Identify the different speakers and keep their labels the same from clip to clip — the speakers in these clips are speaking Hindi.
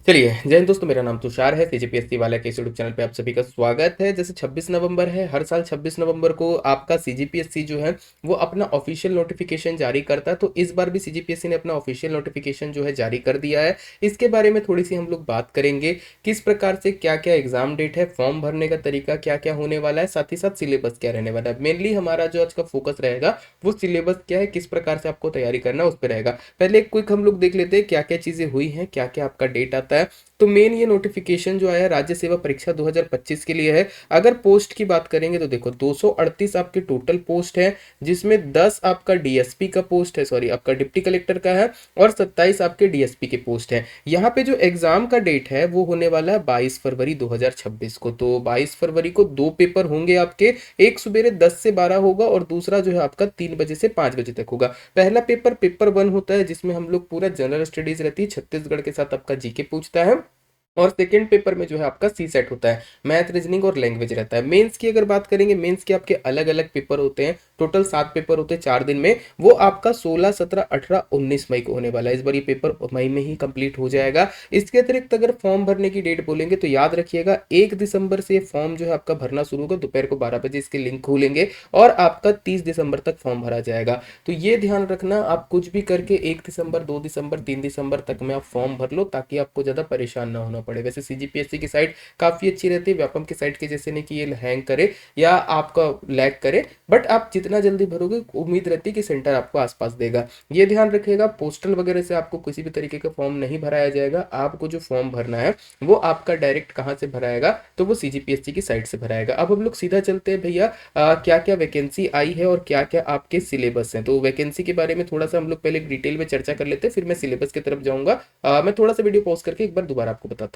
Speaker 1: चलिए, जय हिंद दोस्तों, मेरा नाम तुषार है। सीजीपीएससी वाला के इस यूट्यूब चैनल पे आप सभी का स्वागत है। जैसे 26 नवंबर है, हर साल 26 नवंबर को आपका सीजीपीएससी जो है वो अपना ऑफिशियल नोटिफिकेशन जारी करता है। तो इस बार भी सीजीपीएससी ने अपना ऑफिशियल नोटिफिकेशन जो है जारी कर दिया है। इसके बारे में थोड़ी सी हम लोग बात करेंगे, किस प्रकार से क्या क्या एग्जाम डेट है, फॉर्म भरने का तरीका क्या क्या होने वाला है, साथ ही साथ सिलेबस क्या रहने वाला है। मेनली हमारा जो आज का फोकस रहेगा वो सिलेबस क्या है, किस प्रकार से आपको तैयारी करना है उस पर रहेगा। पहले एक क्विक हम लोग देख लेते हैं क्या क्या चीजें हुई हैं, क्या क्या आपका डेट आता है। तो मेन ये नोटिफिकेशन जो आया है राज्य सेवा परीक्षा 2025 के लिए है। अगर पोस्ट की बात करेंगे तो देखो 238 आपके टोटल पोस्ट है, जिसमें 10 आपका डीएसपी का पोस्ट है, सॉरी आपका डिप्टी कलेक्टर का है, और 27 आपके डीएसपी के पोस्ट है। यहाँ पे जो एग्जाम का डेट है वो होने वाला है 22 फरवरी 2026 को। तो 22 फरवरी को दो पेपर होंगे आपके, एक सुबेरे 10 से 12 होगा और दूसरा जो है आपका 3 बजे से 5 बजे तक होगा। पहला पेपर पेपर 1 होता है, जिसमें हम लोग पूरा जनरल स्टडीज रहती है, छत्तीसगढ़ के साथ आपका जीके पूछता है। और सेकंड पेपर में जो है आपका सी सेट होता है, मैथ रीजनिंग और लैंग्वेज रहता है। मेंस की अगर बात करेंगे, मेंस के आपके अलग अलग पेपर होते हैं, टोटल 7 पेपर होते हैं 4 दिन में। वो आपका 16, 17, 18, 19 मई को होने वाला है। इस बार ये पेपर मई में ही कंप्लीट हो जाएगा। इसके अतिरिक्त अगर फॉर्म भरने की डेट बोलेंगे तो याद रखिएगा 1 दिसंबर से ये फॉर्म जो है आपका भरना शुरू होगा, दोपहर को 12 बजे इसके लिंक खोलेंगे और आपका 30 दिसंबर तक फॉर्म भरा जाएगा। तो ये ध्यान रखना, आप कुछ भी करके 1 दिसंबर, 2 दिसंबर, 3 दिसंबर तक में आप फॉर्म भर लो, ताकि आपको ज़्यादा परेशान ना होना पड़े। वैसे सीजीपीएससी की साइट काफ़ी अच्छी रहती है, व्यापम की साइट के जैसे नहीं कि ये हैंग करे या आपका लैग करे, बट आप जितना जल्दी भरोगे उम्मीद रहती है कि सेंटर आपको आसपास देगा। ये ध्यान रखिएगा, पोस्टल वगैरह से आपको किसी भी तरीके का फॉर्म नहीं भराया जाएगा। आपको जो फॉर्म भरना है वो आपका डायरेक्ट कहाँ से भराएगा, तो वो सीजीपीएससी की साइट से भराएगा। अब हम लोग सीधा चलते हैं भैया, क्या क्या वैकेंसी आई है और क्या क्या आपके सिलेबस हैं। तो वैकेंसी के बारे में थोड़ा सा हम लोग पहले डिटेल में चर्चा कर लेते हैं, फिर मैं सिलेबस की तरफ जाऊंगा। मैं थोड़ा सा वीडियो पॉज करके एक बार दोबारा आपको बताता हूँ।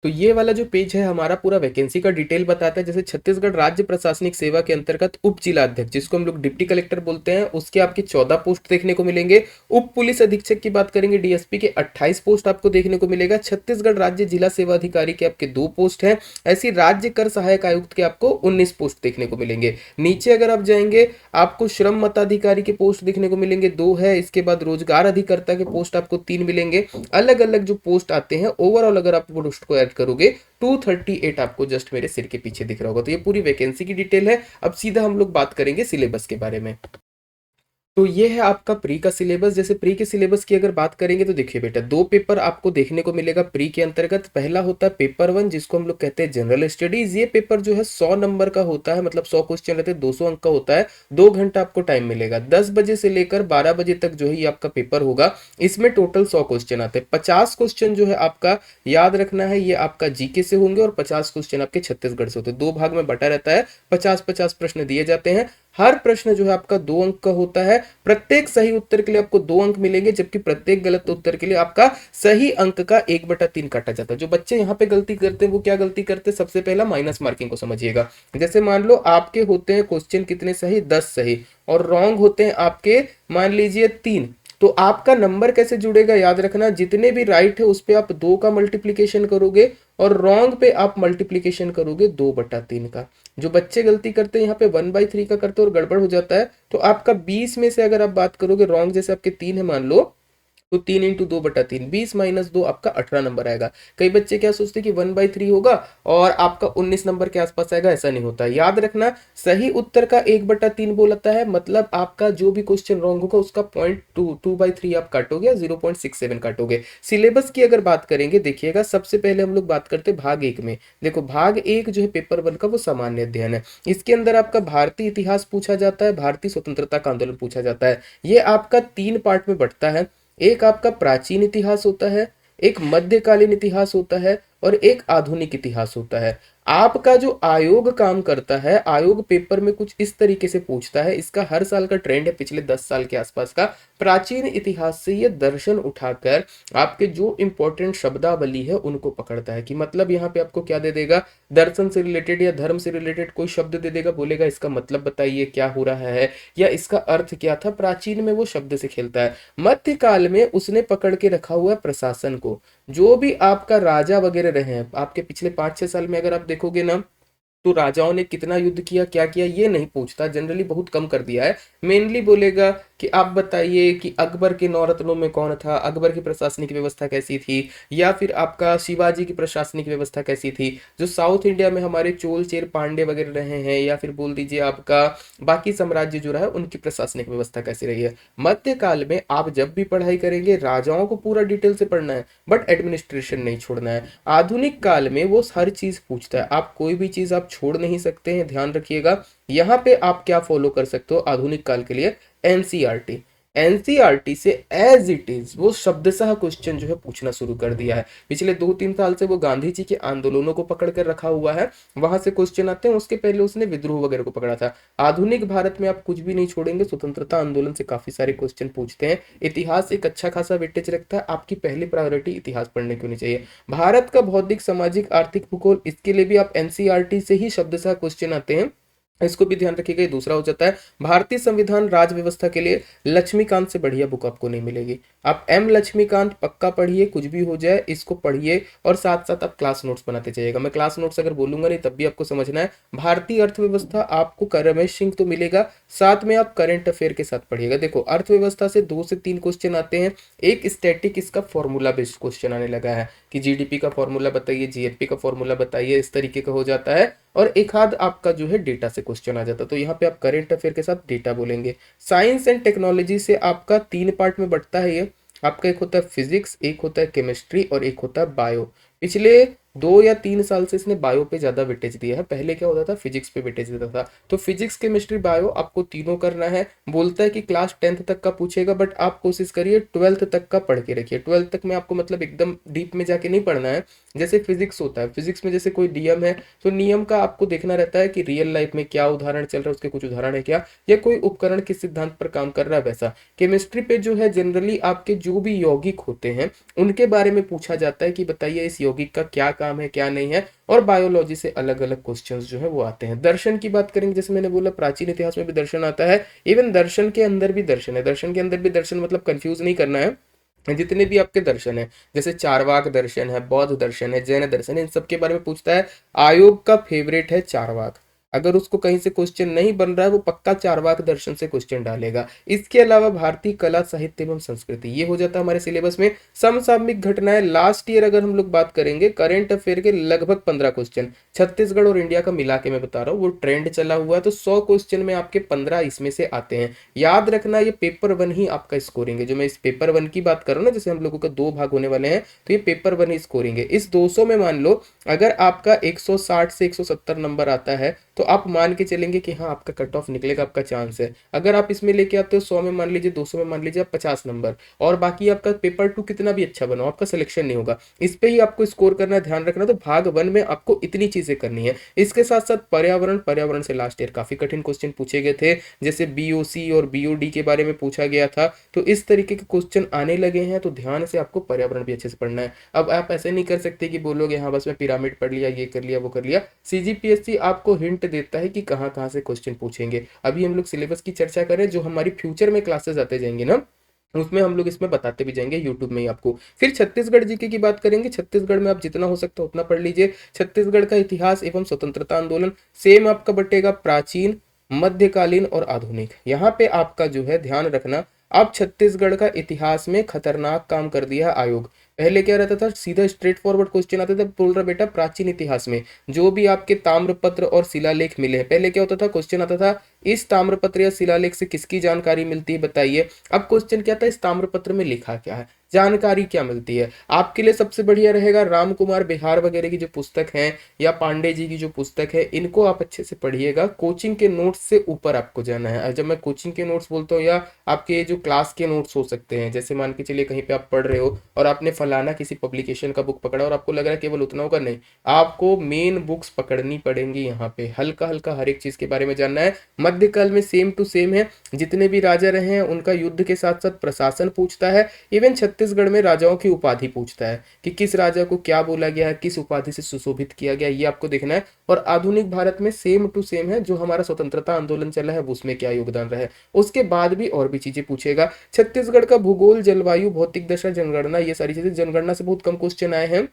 Speaker 1: तो ये वाला जो पेज है हमारा पूरा वैकेंसी का डिटेल बताता है। जैसे छत्तीसगढ़ राज्य प्रशासनिक सेवा के अंतर्गत उप जिला अध्यक्ष, जिसको हम लोग डिप्टी कलेक्टर बोलते हैं, उसके आपके 14 पोस्ट देखने को मिलेंगे। उप पुलिस अधीक्षक की बात करेंगे, डीएसपी के 28 पोस्ट आपको देखने को मिलेगा। छत्तीसगढ़ राज्य जिला सेवा अधिकारी के आपके 2 पोस्ट हैं। ऐसी राज्य कर सहायक आयुक्त के आपको 19 पोस्ट देखने को मिलेंगे। नीचे अगर आप जाएंगे, आपको श्रम मताधिकारी के पोस्ट देखने को मिलेंगे, 2 है। इसके बाद रोजगार अधिकर्ता के पोस्ट आपको 3 मिलेंगे। अलग अलग जो पोस्ट आते हैं, ओवरऑल अगर आप पोस्ट को ऐड करोगे 238 आपको जस्ट मेरे सिर के पीछे दिख रहा होगा। तो ये पूरी वैकेंसी की डिटेल है। अब सीधा हम लोग बात करेंगे सिलेबस के बारे में। तो ये है आपका प्री का सिलेबस। जैसे प्री के सिलेबस की अगर बात करेंगे तो देखिए बेटा, 2 पेपर आपको देखने को मिलेगा प्री के अंतर्गत। पहला होता है पेपर 1, जिसको हम लोग कहते हैं जनरल स्टडीज। ये पेपर जो है 100 नंबर का होता है, मतलब 100 क्वेश्चन रहते हैं, 200 अंक का होता है। 2 घंटा आपको टाइम मिलेगा। 10 बजे से लेकर 12 बजे तक जो है ये आपका पेपर होगा। इसमें टोटल 100 क्वेश्चन आते हैं। 50 क्वेश्चन जो है आपका याद रखना है, ये आपका जीके से होंगे और 50 क्वेश्चन आपके छत्तीसगढ़ से होते हैं। 2 भाग में बटा रहता है, 50-50 प्रश्न दिए जाते हैं। हर प्रश्न जो है आपका 2 अंक का होता है। प्रत्येक सही उत्तर के लिए आपको 2 अंक मिलेंगे, जबकि प्रत्येक गलत उत्तर के लिए आपका सही अंक का 1/3 काटा जाता है। जो बच्चे यहाँ पे गलती करते हैं वो क्या गलती करते हैं, सबसे पहला माइनस मार्किंग को समझिएगा। जैसे मान लो आपके होते हैं क्वेश्चन कितने सही, 10 सही, और रॉन्ग होते हैं आपके मान लीजिए 3। तो आपका नंबर कैसे जुड़ेगा, याद रखना, जितने भी राइट है उस पे आप 2 का मल्टीप्लीकेशन करोगे और रॉन्ग पे आप मल्टीप्लीकेशन करोगे 2/3 का। जो बच्चे गलती करते हैं यहाँ पे 1/3 का करते हैं और गड़बड़ हो जाता है, तो आपका 20 में से अगर आप बात करोगे, रॉन्ग जैसे आपके 3 है मान लो, तो 3 × 2/3, 20 - 2 आपका 18 नंबर आएगा। कई बच्चे क्या सोचते हैं कि 1/3 होगा और आपका 19 नंबर के आसपास आएगा, ऐसा नहीं होता। याद रखना, सही उत्तर का 1/3 बोलता है, मतलब आपका जो भी क्वेश्चन रॉन्ग होगा उसका 2/3 आप काटोगे या 0.67 काटोगे। सिलेबस की अगर बात करेंगे, देखिएगा सबसे पहले हम लोग बात करते हैं भाग 1 में। देखो भाग 1 जो है पेपर 1 का वो सामान्य अध्ययन है। इसके अंदर आपका भारतीय इतिहास पूछा जाता है, भारतीय स्वतंत्रता का आंदोलन पूछा जाता है। ये आपका 3 पार्ट में बंटता है। एक आपका प्राचीन इतिहास होता है, एक मध्यकालीन इतिहास होता है और एक आधुनिक इतिहास होता है। आपका जो आयोग काम करता है, आयोग पेपर में कुछ इस तरीके से पूछता है, इसका हर साल का ट्रेंड है पिछले 10 साल के आसपास का। प्राचीन इतिहास से ये दर्शन उठाकर आपके जो इंपॉर्टेंट शब्दावली है उनको पकड़ता है, कि मतलब यहाँ पे आपको क्या दे देगा, दर्शन से रिलेटेड या धर्म से रिलेटेड कोई शब्द दे देगा, बोलेगा इसका मतलब बताइए क्या हो रहा है या इसका अर्थ क्या था। प्राचीन में वो शब्द से खेलता है। मध्यकाल में उसने पकड़ के रखा हुआ है प्रशासन को। जो भी आपका राजा वगैरह रहे हैं आपके पिछले 5-6 साल में, अगर आप देखोगे ना, तो राजाओं ने कितना युद्ध किया, क्या किया, ये नहीं पूछता, जनरली बहुत कम कर दिया है। मेनली बोलेगा कि आप बताइए कि अकबर के नौरत्नों में कौन था, अकबर की प्रशासनिक व्यवस्था कैसी थी, या फिर आपका शिवाजी की प्रशासनिक व्यवस्था कैसी थी। जो साउथ इंडिया में हमारे चोल चेर पांडे वगैरह रहे हैं, या फिर बोल दीजिए आपका बाकी साम्राज्य जो रहा है उनकी प्रशासनिक व्यवस्था कैसी रही है। मध्यकाल में आप जब भी पढ़ाई करेंगे राजाओं को पूरा डिटेल से पढ़ना है, बट एडमिनिस्ट्रेशन नहीं छोड़ना है। आधुनिक काल में वो हर चीज पूछता है, आप कोई भी चीज आप छोड़ नहीं सकते हैं, ध्यान रखिएगा। यहाँ पे आप क्या फॉलो कर सकते हो आधुनिक काल के लिए, एनसीईआरटी। एनसीईआरटी से एज इट इज वो शब्दशः क्वेश्चन जो है पूछना शुरू कर दिया है। पिछले 2-3 साल से वो गांधी जी के आंदोलनों को पकड़ कर रखा हुआ है, वहां से क्वेश्चन आते हैं। उसके पहले उसने विद्रोह वगैरह को पकड़ा था। आधुनिक भारत में आप कुछ भी नहीं छोड़ेंगे, स्वतंत्रता आंदोलन से काफी सारे क्वेश्चन पूछते हैं। इतिहास एक अच्छा खासा वेटेज रखता है, आपकी पहली प्रायोरिटी इतिहास पढ़ने की होनी चाहिए। भारत का भौतिक सामाजिक आर्थिक भूगोल, इसके लिए भी आप एनसीईआरटी से ही शब्दशः क्वेश्चन आते हैं, इसको भी ध्यान रखिएगा। ये दूसरा हो जाता है। भारतीय संविधान राज व्यवस्था के लिए लक्ष्मीकांत से बढ़िया बुक आपको नहीं मिलेगी। आप एम लक्ष्मीकांत पक्का पढ़िए, कुछ भी हो जाए इसको पढ़िए, और साथ साथ आप क्लास नोट्स बनाते जाइएगा। मैं क्लास नोट्स अगर बोलूंगा नहीं तब भी आपको समझना है। भारतीय अर्थव्यवस्था आपको रमेश सिंह तो मिलेगा, साथ में आप करंट अफेयर के साथ पढ़िएगा। देखो अर्थव्यवस्था से 2 से 3 क्वेश्चन आते हैं। एक स्टैटिक इसका फॉर्मूला बेस्ड क्वेश्चन आने लगा है कि जीडीपी का फॉर्मूला बताइए, जीएफपी का फॉर्मूला बताइए, इस तरीके का हो जाता है। और एक आध आपका जो है डेटा से क्वेश्चन आ जाता है, तो यहाँ पे आप करंट अफेयर के साथ डेटा बोलेंगे। साइंस एंड टेक्नोलॉजी से आपका 3 पार्ट में बढ़ता है ये। आपका एक होता है फिजिक्स, एक होता है केमिस्ट्री, और एक होता है बायो। पिछले 2 या 3 साल से इसने बायो पे ज्यादा वेटेज दिया है, पहले क्या होता था फिजिक्स पे वेटेज देता था। तो फिजिक्स केमिस्ट्री बायो आपको तीनों करना है। बोलता है कि क्लास 10th तक का पूछेगा, बट आप कोशिश करिए 12th तक का पढ़ के रखिए। 12th तक में आपको मतलब एकदम डीप में जाके नहीं पढ़ना है। जैसे फिजिक्स होता है, फिजिक्स में जैसे कोई नियम है, तो नियम का आपको देखना रहता है कि रियल लाइफ में क्या उदाहरण चल रहा है, उसके कुछ उदाहरण है क्या, या कोई उपकरण किस सिद्धांत पर काम कर रहा है, वैसा। केमिस्ट्री पे जो है जनरली आपके जो भी यौगिक होते हैं उनके बारे में पूछा जाता है कि बताइए इस यौगिक का क्या काम है क्या नहीं है। और बायोलॉजी से अलग अलग क्वेश्चंस जो है वो आते हैं। दर्शन की बात करेंगे, जैसे मैंने बोला प्राचीन इतिहास में भी दर्शन आता है। इवन दर्शन के अंदर भी दर्शन है, दर्शन के अंदर भी दर्शन, मतलब कंफ्यूज नहीं करना है। जितने भी आपके दर्शन है, जैसे चारवाक दर्शन है, बौद्ध दर्शन है, जैन दर्शन है, इन सब के बारे में पूछता है। आयोग का फेवरेट है चारवाक। अगर उसको कहीं से क्वेश्चन नहीं बन रहा है, वो पक्का चारवाक दर्शन से क्वेश्चन डालेगा। इसके अलावा भारतीय कला साहित्य एवं संस्कृति, ये हो जाता है हमारे सिलेबस में। समसामयिक घटनाएं, लास्ट ईयर अगर हम लोग बात करेंगे करंट अफेयर के लगभग 15 क्वेश्चन, छत्तीसगढ़ और इंडिया का मिला के मैं बता रहा हूँ, वो ट्रेंड चला हुआ है। तो 100 क्वेश्चन में आपके 15 इसमें से आते हैं। याद रखना ये पेपर 1 ही आपका स्कोरिंग है। जो मैं इस पेपर 1 की बात कर रहा हूँ ना, जैसे हम लोगों का 2 भाग होने वाले हैं, तो ये पेपर 1 ही स्कोरिंग है। इस 200 में मान लो अगर आपका 160 से 170 नंबर आता है, तो आप मान के चलेंगे कि हाँ आपका कट ऑफ निकलेगा, आपका चांस है। अगर आप इसमें लेके आते हो 100 में मान लीजिए, 200 में मान लीजिए आप 50 नंबर, और बाकी आपका पेपर 2 कितना भी अच्छा बनाओ, आपका सिलेक्शन नहीं होगा। इस पे ही आपको स्कोर करना है, ध्यान रखना। तो भाग 1 में आपको इतनी चीजें करनी है। इसके साथ साथ पर्यावरण, पर्यावरण से लास्ट ईयर काफी कठिन क्वेश्चन पूछे गए थे, जैसे बीओसी और बीओडी के बारे में पूछा गया था। तो इस तरीके के क्वेश्चन आने लगे हैं, तो ध्यान से आपको पर्यावरण भी अच्छे से पढ़ना है। अब आप ऐसे नहीं कर सकते कि बोलोगे हाँ बस मैं पिरामिड पढ़ लिया, ये कर लिया, वो कर लिया। सीजीपीएससी आपको हिंट देता है कि कहाँ कहाँ से क्वेश्चन पूछेंगे। अभी हम लोग सिलेबस की चर्चा करें, जो हमारी फ्यूचर में क्लासेस आते जाएंगे ना, उसमें हम लोग इसमें बताते भी जाएंगे यूट्यूब में ही आपको। फिर छत्तीसगढ़ जीके की बात करेंगे। छत्तीसगढ़ में आप जितना हो सकता है उतना पढ़ लीजिए। छत्तीसगढ़ का इतिहास एवं स्वतंत्रता आंदोलन सेम आपका बटेगा, प्राचीन, मध्यकालीन और आधुनिक। यहाँ पे आपका जो है ध्यान रखना, अब छत्तीसगढ़ का इतिहास में खतरनाक काम कर दिया आयोग। पहले क्या रहता था, सीधा स्ट्रेट फॉरवर्ड क्वेश्चन आता था। बोल रहा बेटा प्राचीन इतिहास में जो भी आपके ताम्रपत्र और शिलालेख मिले हैं, पहले क्या होता था, क्वेश्चन आता था इस ताम्रपत्र या शिलालेख से किसकी जानकारी मिलती है बताइए। अब क्वेश्चन क्या था, इस ताम्रपत्र में लिखा क्या है, जानकारी क्या मिलती है। आपके लिए सबसे बढ़िया रहेगा राम कुमार बिहार वगैरह की जो पुस्तक है, या पांडे जी की जो पुस्तक है, इनको आप अच्छे से पढ़िएगा। कोचिंग के नोट्स से ऊपर आपको जाना है। जब मैं कोचिंग के नोट्स बोलता हूँ, या आपके जो क्लास के नोट्स हो सकते हैं, जैसे मान के चलिए कहीं पे आप पढ़ रहे हो और आपने फलाना किसी पब्लिकेशन का बुक पकड़ा और आपको लग रहा है केवल उतना होगा, नहीं, आपको मेन बुक्स पकड़नी पड़ेंगी। यहाँ पे हल्का हल्का हर एक चीज के बारे में जानना है। मध्यकाल में सेम टू सेम है, जितने भी राजा रहे हैं उनका युद्ध के साथ साथ प्रशासन पूछता है। इवन छत्तीसगढ़ में राजाओं की उपाधि पूछता है कि किस राजा को क्या बोला गया है, किस उपाधि से सुशोभित किया गया, ये आपको देखना है। और आधुनिक भारत में सेम टू सेम है, जो हमारा स्वतंत्रता आंदोलन चला है उसमें क्या योगदान रहा है। उसके बाद भी और भी चीजें पूछेगा। छत्तीसगढ़ का भूगोल, जलवायु, भौतिक दशा, जनगणना, ये सारी चीजें, जनगणना से बहुत कम क्वेश्चन आए हैं।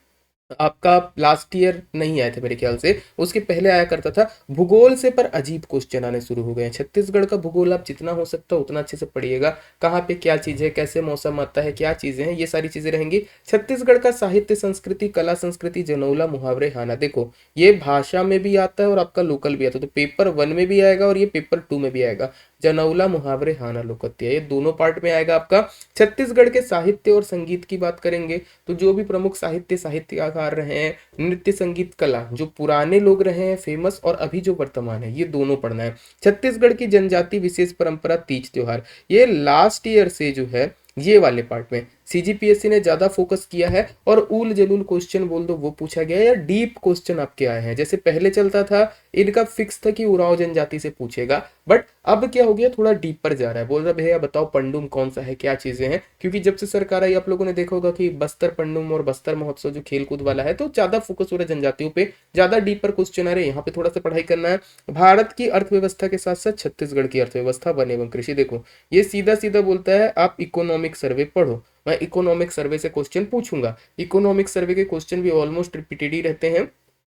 Speaker 1: आपका लास्ट ईयर नहीं आए थे मेरे ख्याल से, उसके पहले आया करता था। भूगोल से पर अजीब क्वेश्चन आने शुरू हो गए हैं। छत्तीसगढ़ का भूगोल आप जितना हो सकता है उतना अच्छे से पढ़िएगा। कहाँ पे क्या चीज़ है, कैसे मौसम आता है, क्या चीज़ें हैं, ये सारी चीज़ें रहेंगी। छत्तीसगढ़ का साहित्य, संस्कृति, कला संस्कृति, जनौला, मुहावरे, हाना, देखो ये भाषा में भी आता है और आपका लोकल भी आता है, तो पेपर 1 में भी आएगा और ये पेपर 2 में भी आएगा। जनौला, मुहावरे, हाना, लोकत्य, ये दोनों पार्ट में आएगा आपका। छत्तीसगढ़ के साहित्य और संगीत की बात करेंगे तो जो भी प्रमुख साहित्यकार रहे हैं, नृत्य, संगीत, कला, जो पुराने लोग रहे हैं फेमस और अभी जो वर्तमान है, ये दोनों पढ़ना है। छत्तीसगढ़ की जनजाति विशेष परंपरा, तीज त्योहार, ये लास्ट ईयर से जो है ये वाले पार्ट में सीजीपीएससी ने ज्यादा फोकस किया है और उल जलूल क्वेश्चन बोल दो वो पूछा गया है, या डीप क्वेश्चन आपके आए हैं। जैसे पहले चलता था इनका फिक्स था कि उरांव जनजाति से पूछेगा, बट अब क्या हो गया, थोड़ा डीपर जा रहा है। बोल रहा भैया बताओ पंडुम कौन सा है, क्या चीजें हैं, क्योंकि जब से सरकार आई आप लोगों ने देखा होगा कि बस्तर पंडुम और बस्तर महोत्सव जो खेलकूद वाला है, तो ज्यादा फोकस हो रहा है जनजातियों पे, ज्यादा डीपर क्वेश्चन आ रहे हैं, यहाँ पे थोड़ा सा पढ़ाई करना है। भारत की अर्थव्यवस्था के साथ साथ छत्तीसगढ़ की अर्थव्यवस्था, वन एवं कृषि, देखो ये सीधा सीधा बोलता है आप इकोनॉमिक सर्वे पढ़ो। मैं इकोनॉमिक सर्वे से क्वेश्चन पूछूंगा। इकोनॉमिक सर्वे के क्वेश्चन भी ऑलमोस्ट रिपीटेड ही रहते हैं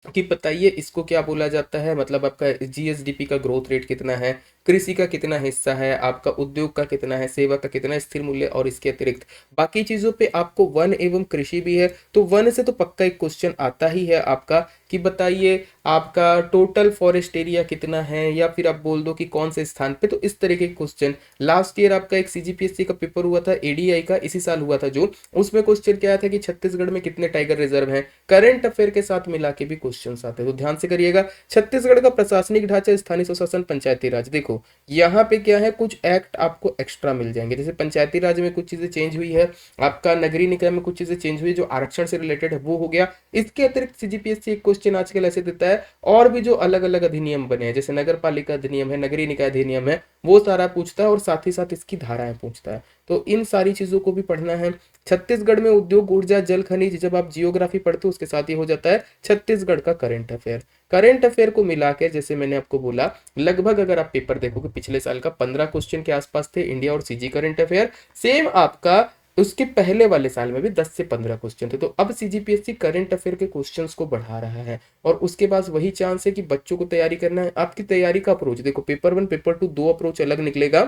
Speaker 1: कि बताइए इसको क्या बोला जाता है, मतलब आपका जीएसडीपी का ग्रोथ रेट कितना है, कृषि का कितना हिस्सा है, आपका उद्योग का कितना है, सेवा का कितना है, स्थिर मूल्य, और इसके अतिरिक्त बाकी चीजों पे आपको वन एवं कृषि भी है, तो वन से तो पक्का एक क्वेश्चन आता ही है आपका कि बताइए आपका टोटल फॉरेस्ट एरिया कितना है, या फिर आप बोल दो कि कौन से स्थान पे, तो इस तरह के क्वेश्चन। लास्ट ईयर आपका एक सीजीपीएससी का पेपर हुआ था एडीआई का, इसी साल हुआ था जो, उसमें क्वेश्चन क्या आया था कि छत्तीसगढ़ में कितने टाइगर रिजर्व हैं, करंट अफेयर के साथ मिला के भी क्वेश्चन आते हैं, तो ध्यान से करिएगा। छत्तीसगढ़ का प्रशासनिक ढांचा, स्थानीय स्वशासन, पंचायती राज, देखो यहाँ पे क्या है, कुछ एक्ट आपको एक्स्ट्रा मिल जाएंगे। जैसे पंचायती राज में कुछ चीजें चेंज हुई है, आपका नगरीय निकाय में कुछ चीजें चेंज हुई जो आरक्षण से रिलेटेड है वो हो गया। इसके अतिरिक्त सीजीपीएससी एक क्वेश्चन आजकल ऐसे देता है और भी जो अलग अलग अधिनियम बने हैं, जैसे नगर पालिका अधिनियम है, नगरीय निकाय अधिनियम है, वो सारा पूछता है और साथ ही साथ इसकी धाराएं पूछता है, तो इन सारी चीजों को भी पढ़ना है। छत्तीसगढ़ में उद्योग, ऊर्जा, जल, खनिज, जब आप जियोग्राफी पढ़ते हो उसके साथ ही हो जाता है छत्तीसगढ़ का करंट अफेयर। करंट अफेयर को मिला के जैसे मैंने आपको बोला, लगभग अगर आप पेपर देखोगे पिछले साल का 15 क्वेश्चन के आसपास थे इंडिया और सीजी करंट अफेयर, सेम आपका उसके पहले वाले साल में भी 10 से 15 क्वेश्चन थे। तो अब सीजीपीएससी करंट अफेयर के क्वेश्चंस को बढ़ा रहा है और उसके पास वही चांस है कि बच्चों को तैयारी करना है। आपकी तैयारी का अप्रोच देखो, पेपर 1 पेपर 2 दो अप्रोच अलग निकलेगा।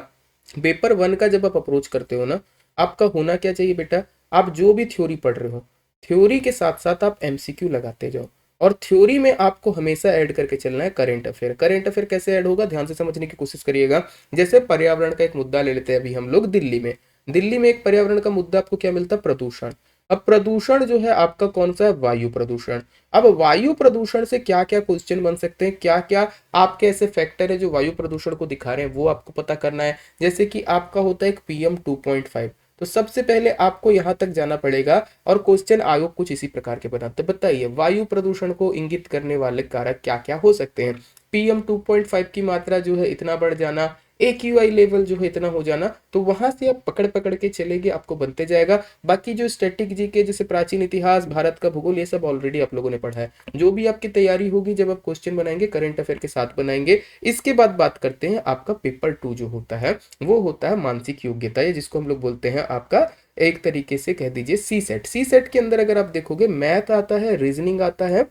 Speaker 1: पेपर 1 का जब आप अप्रोच करते हो ना, आपका होना क्या चाहिए बेटा, आप जो भी थ्योरी पढ़ रहे हो, थ्योरी के साथ साथ आप एमसीक्यू लगाते जाओ, और थ्योरी में आपको हमेशा ऐड करके चलना है करंट अफेयर। करंट अफेयर कैसे ऐड होगा, ध्यान से समझने की कोशिश करिएगा। जैसे पर्यावरण का एक मुद्दा ले लेते हैं अभी हम लोग, दिल्ली में एक पर्यावरण का मुद्दा आपको क्या मिलता है, प्रदूषण। अब प्रदूषण जो है आपका कौन सा है, वायु प्रदूषण। अब वायु प्रदूषण से क्या क्या क्वेश्चन बन सकते हैं, क्या क्या आपके ऐसे फैक्टर है जो वायु प्रदूषण को दिखा रहे हैं, वो आपको पता करना है। जैसे कि आपका होता है एक PM2.5, तो सबसे पहले आपको यहां तक जाना पड़ेगा और क्वेश्चन आयोग कुछ इसी प्रकार के बनाते हैं। बताइए वायु प्रदूषण को इंगित करने वाले कारक क्या क्या हो सकते हैं। PM2.5 की मात्रा जो है इतना बढ़ जाना, AQI लेवल जो है इतना हो जाना, तो वहां से आप पकड़ पकड़ के चलेंगे, आपको बनते जाएगा। बाकी जो स्टैटिक जीके जैसे प्राचीन इतिहास, भारत का भूगोल, ये सब ऑलरेडी आप लोगों ने पढ़ा है। जो भी आपकी तैयारी होगी जब आप क्वेश्चन बनाएंगे करंट अफेयर के साथ बनाएंगे। इसके बाद बात करते हैं आपका पेपर 2 जो होता है, वो होता है मानसिक योग्यता, ये जिसको हम लोग बोलते हैं आपका एक तरीके से कह दीजिए सी सेट के अंदर अगर आप देखोगे मैथ आता है, रीजनिंग आता है,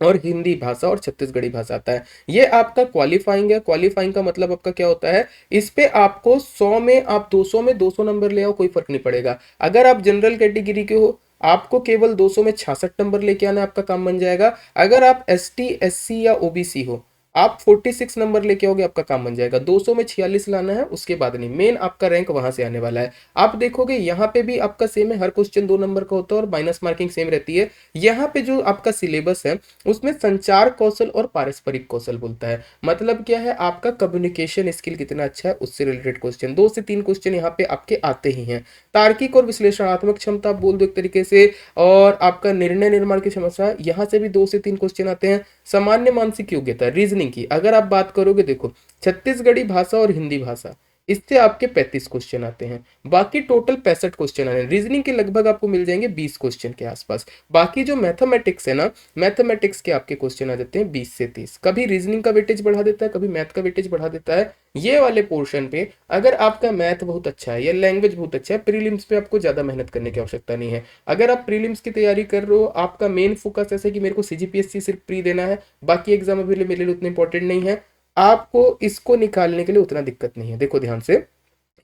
Speaker 1: और हिंदी भाषा और छत्तीसगढ़ी भाषा आता है। ये आपका क्वालिफाइंग है। क्वालिफाइंग का मतलब आपका क्या होता है, इस पे आपको 100 में आप 200 में 200 नंबर ले आओ, कोई फर्क नहीं पड़ेगा। अगर आप जनरल कैटेगरी के हो, आपको केवल 200 में 66 नंबर लेके आना, आपका काम बन जाएगा। अगर आप ST SC या OBC हो, आप 46 नंबर लेके आओगे, आपका काम बन जाएगा। 200 में 46 लाना है, उसके बाद नहीं, मेन आपका रैंक वहां से आने वाला है। आप देखोगे यहाँ पे भी आपका सेम है, हर क्वेश्चन 2 नंबर का होता है और माइनस मार्किंग सेम रहती है। यहाँ पे जो आपका सिलेबस है उसमें संचार कौशल और पारस्परिक कौशल बोलता है। मतलब क्या है, आपका कम्युनिकेशन स्किल कितना अच्छा है उससे रिलेटेड क्वेश्चन, 2 से 3 क्वेश्चन यहाँ पे आपके आते ही हैं। तार्किक और विश्लेषणात्मक क्षमता बोल दो एक तरीके से, और आपका निर्णय निर्माण की क्षमता, यहाँ से भी 2 से 3 क्वेश्चन आते हैं। सामान्य मानसिक योग्यता रीजनिंग की अगर आप बात करोगे, देखो छत्तीसगढ़ी भाषा और हिंदी भाषा, इससे आपके 35 क्वेश्चन आते हैं। बाकी टोटल 65 क्वेश्चन आ रहे हैं। रीजनिंग के लगभग आपको मिल जाएंगे 20 क्वेश्चन के आसपास। बाकी जो मैथमेटिक्स है ना, मैथमेटिक्स के आपके क्वेश्चन आ जाते हैं 20 से 30। कभी रीजनिंग का वेटेज बढ़ा देता है, कभी मैथ का वेटेज बढ़ा देता है। ये वाले पोर्शन पे अगर आपका मैथ बहुत अच्छा है या लैंग्वेज बहुत अच्छा है, प्रीलिम्स पे आपको ज्यादा मेहनत करने की आवश्यकता नहीं है। अगर आप प्रीलिम्स की तैयारी कर रहे हो, आपका मेन फोकस ऐसा है कि मेरे को सीजीपीएससी सिर्फ प्री देना है, बाकी एग्जाम अभी मेरे लिए उतने इंपॉर्टेंट नहीं है, आपको इसको निकालने के लिए उतना दिक्कत नहीं है। देखो ध्यान से,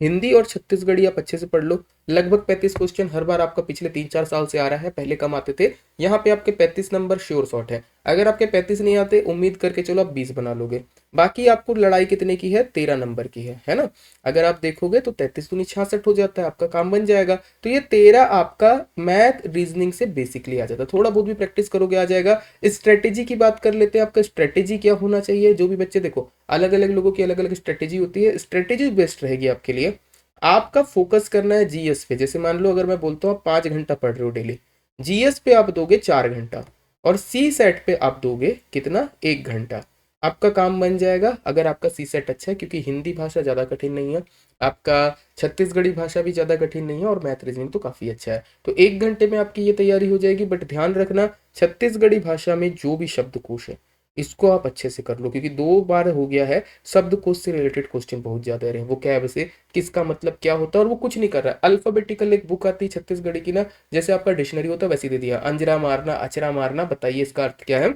Speaker 1: हिंदी और छत्तीसगढ़ी आप अच्छे से पढ़ लो। लगभग 35 क्वेश्चन हर बार आपका पिछले 3-4 साल से आ रहा है, पहले कम आते थे। यहाँ पे आपके 35 नंबर श्योर शॉट है। अगर आपके 35 नहीं आते, उम्मीद करके चलो आप 20 बना लोगे। बाकी आपको लड़ाई कितने की है, 13 नंबर की है ना। अगर आप देखोगे तो 33 दूनी 66 हो जाता है, आपका काम बन जाएगा। तो ये 13 आपका मैथ रीजनिंग से बेसिकली आ जाता है। थोड़ा बहुत भी प्रैक्टिस करोगे आ जाएगा। स्ट्रेटेजी की बात कर लेते हैं, आपका स्ट्रेटेजी क्या होना चाहिए। जो भी बच्चे, देखो अलग अलग लोगों की अलग अलग स्ट्रेटेजी होती है, स्ट्रेटेजी बेस्ट रहेगी आपके लिए। आपका फोकस करना है जीएस पे। जैसे मान लो अगर मैं बोलता हूँ 5 घंटा पढ़ रहे हो डेली, जीएस पे आप दोगे 4 घंटा, और सी सेट पे आप दोगे कितना, 1 घंटा। आपका काम बन जाएगा अगर आपका सी सेट अच्छा है, क्योंकि हिंदी भाषा ज़्यादा कठिन नहीं है, आपका छत्तीसगढ़ी भाषा भी ज़्यादा कठिन नहीं है, और मैथ रीजनिंग तो काफ़ी अच्छा है। तो 1 घंटे में आपकी ये तैयारी हो जाएगी। बट ध्यान रखना, छत्तीसगढ़ी भाषा में जो भी शब्दकोश है, इसको आप अच्छे से कर लो, क्योंकि 2 बार हो गया है शब्दकोश से रिलेटेड क्वेश्चन बहुत ज्यादा रहे। वो क्या है वैसे, किसका मतलब क्या होता है, और वो कुछ नहीं कर रहा है। अल्फाबेटिकल एक बुक आती है छत्तीसगढ़ी की ना, जैसे आपका डिक्शनरी होता है वैसे दे दिया, अंजरा मारना, अचरा मारना, बताइए इसका अर्थ क्या है।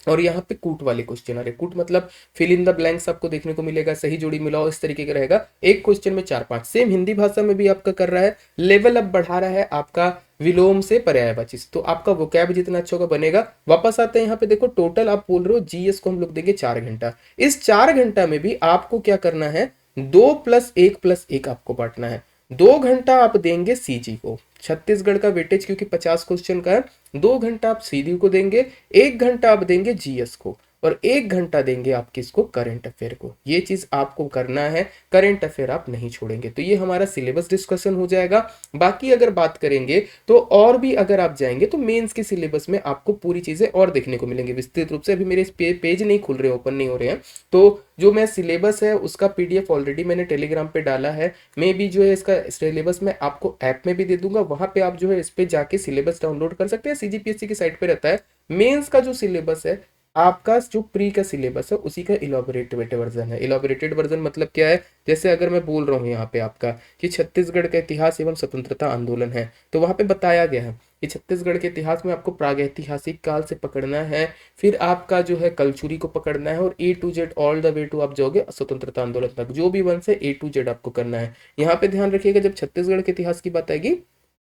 Speaker 1: और यहाँ पे कूट वाले क्वेश्चन आ रहे। कूट मतलब फिल इन द ब्लैंक्स आपको देखने को मिलेगा, सही जोड़ी मिलाओ, इस तरीके का रहेगा। एक क्वेश्चन में 4-5। सेम हिंदी भाषा में भी आपका कर रहा है, लेवल अप बढ़ा रहा है आपका विलोम से पर्यायवाची। तो आपका वोकैब जितना अच्छा होगा बनेगा। वापस आते हैं यहाँ पे, देखो टोटल आप बोल रहे हो जीएस को हम लोग देंगे 4 घंटा। इस 4 घंटा में भी आपको क्या करना है, 2+1+1 आपको बांटना है। 2 घंटा आप देंगे सीजी को, छत्तीसगढ़ का वेटेज क्योंकि 50 क्वेश्चन का है, 2 घंटा आप सीधी को देंगे, 1 घंटा आप देंगे जीएस को, और 1 घंटा देंगे आप किसको, करंट अफेयर को। ये चीज आपको करना है, करंट अफेयर आप नहीं छोड़ेंगे। तो ये हमारा सिलेबस डिस्कशन हो जाएगा। बाकी अगर बात करेंगे तो और भी अगर आप जाएंगे तो मेंस के सिलेबस में आपको पूरी चीजें और देखने को मिलेंगे विस्तृत रूप से। अभी मेरे इस पेज नहीं खुल रहे, ओपन नहीं हो रहे हैं, तो जो मैं सिलेबस है उसका पीडीएफ ऑलरेडी मैंने टेलीग्राम पे डाला है। मैं भी जो है इसका सिलेबस मैं आपको ऐप में भी दे दूंगा, वहां पे आप जो है इस पे जाके सिलेबस डाउनलोड कर सकते हैं। सीजीपीएससी की साइट पे रहता है। मेंस का जो सिलेबस है, आपका जो प्री का सिलेबस है उसी का इलाबोरेटेड वर्जन है। इलाबोरेटेड वर्जन मतलब क्या है, जैसे अगर मैं बोल रहा हूँ यहाँ पे आपका कि छत्तीसगढ़ का इतिहास एवं स्वतंत्रता आंदोलन है, तो वहां पे बताया गया है कि छत्तीसगढ़ के इतिहास में आपको प्रागैतिहासिक काल से पकड़ना है, फिर आपका जो है कलचुरी को पकड़ना है, और A to Z all the way to आप जाओगे स्वतंत्रता आंदोलन तक, जो भी वन से A to Z आपको करना है। यहाँ पे ध्यान रखिएगा, जब छत्तीसगढ़ के इतिहास की बात आएगी,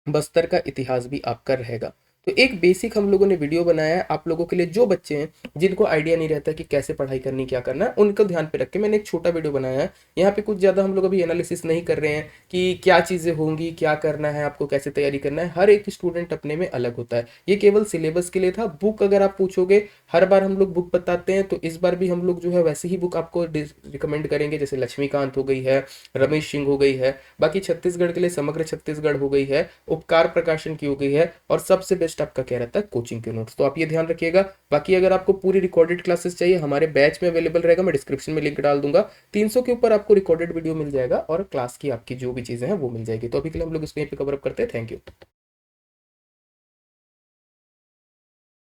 Speaker 1: बस्तर का इतिहास भी आपका रहेगा। तो एक बेसिक हम लोगों ने वीडियो बनाया है आप लोगों के लिए, जो बच्चे हैं जिनको आइडिया नहीं रहता कि कैसे पढ़ाई करनी, क्या करना है, उनको ध्यान पे रख के मैंने एक छोटा वीडियो बनाया है। यहाँ पे कुछ ज़्यादा हम लोग अभी एनालिसिस नहीं कर रहे हैं कि क्या चीज़ें होंगी, क्या करना है, आपको कैसे तैयारी करना है। हर एक स्टूडेंट अपने में अलग होता है। ये केवल सिलेबस के लिए था। बुक अगर आप पूछोगे, हर बार हम लोग बुक बताते हैं, तो इस बार भी हम लोग जो है वैसे ही बुक आपको रिकमेंड करेंगे, जैसे लक्ष्मीकांत हो गई है, रमेश सिंह हो गई है, बाकी छत्तीसगढ़ के लिए समग्र छत्तीसगढ़ हो गई है, उपकार प्रकाशन की हो गई है, और सबसे बेस्ट आपका क्या रहता है, कोचिंग के नोट्स। तो आप ये ध्यान रखिएगा। बाकी अगर आपको पूरी रिकॉर्डेड क्लासेस चाहिए, हमारे बैच में अवेलेबल रहेगा, मैं डिस्क्रिप्शन में लिंक डाल दूंगा। 300 के ऊपर आपको रिकॉर्डेड वीडियो मिल जाएगा, और क्लास की आपकी जो भी चीजें हैं वो मिल जाएगी। तो अभी के लिए हम लोग इसको यहीं पे कवर अप करते हैं। Thank you.